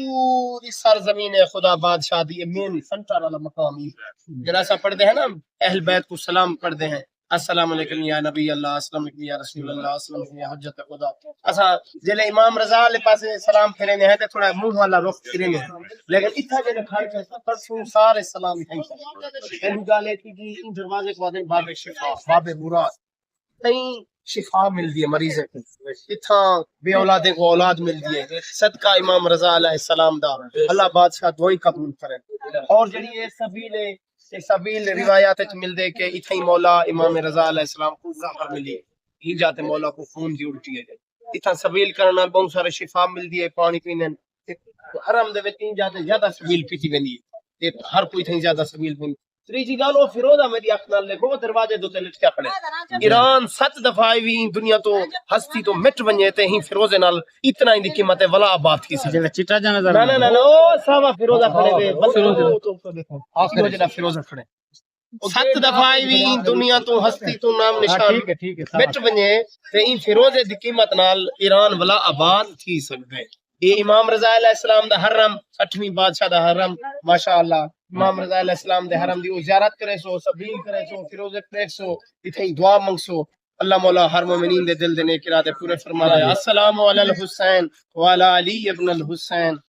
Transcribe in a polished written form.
پوری سرزمین خدا بادشاہ دی مین سنٹر والا مقام ہی جیسا پڑھتے ہیں نا اہل بیت کو سلام پڑھتے ہیں السلام علیکم یا نبی اللہ، السلام علیکم یا رسول اللہ، السلام علیکم یا حجت خدا. اسا جلے امام رضا علیہ پاس سلام پھرے نے ہے تے تھوڑا منہ والا رخ پھرے نے، لیکن اتھا جے کھڑ کے سب سارے سلام ہی ہیں. گالے کی ان دروازے کو آدھے باب شفا، باب مراد کہیں شفا ملتی ہے مریض کو، اتھا بے اولادیں کو اولاد ملتی ہے صدقہ امام رضا علیہ السلام دا. اللہ بادشاہ دعائیں قبول کرے. اور جڑی یہ سبیل روایات وچ مل دے کہ اتھا ہی مولا امام رضا علیہ السلام کو زہر ملی، ہی جاتے مولا کو خون دی الٹی ہے. اتھا سبیل کرنا بہت سارے شفا ملتی ہے، پانی پینے حرم دے وچ ہی جاتے زیادہ سبیل پیتی ویندی ہے، ہر کوئی تھیں زیادہ سبیل پیندی. تیجی گل وہ فیروزہ میری اکھ نال دیکھو دروازے دو تے لٹکیا کھڑے. ایران 7 دفعہ وی دنیا تو ہستی تو مٹ ونجے تے ہی فیروزے نال اتنا ہی دی قیمت ہے ولا آباد تھی سی. جڑا چٹا جا نظر نا نا نا او سوا فیروزہ کھڑے تے فیروزہ جڑا فیروزہ کھڑے 7 دفعہ وی دنیا تو ہستی تو نام نشان مٹ ونجے تے ہی فیروزے دی قیمت نال ایران ولا آباد تھی سکدے. یہ امام رضا علیہ السلام دا حرم 8ویں بادشاہ دا حرم ماشاءاللہ. امام رضا علیہ السلام دے حرم دی زیارت کرے سو، سبیل کرے سو، فیروزے کرے سو، اتھے دعا منگ سو. اللہ مولا ہر مومنین دے دل دے نیک ارادے پورے فرمائے. السلام علی الحسین وعلی علی ابن الحسین.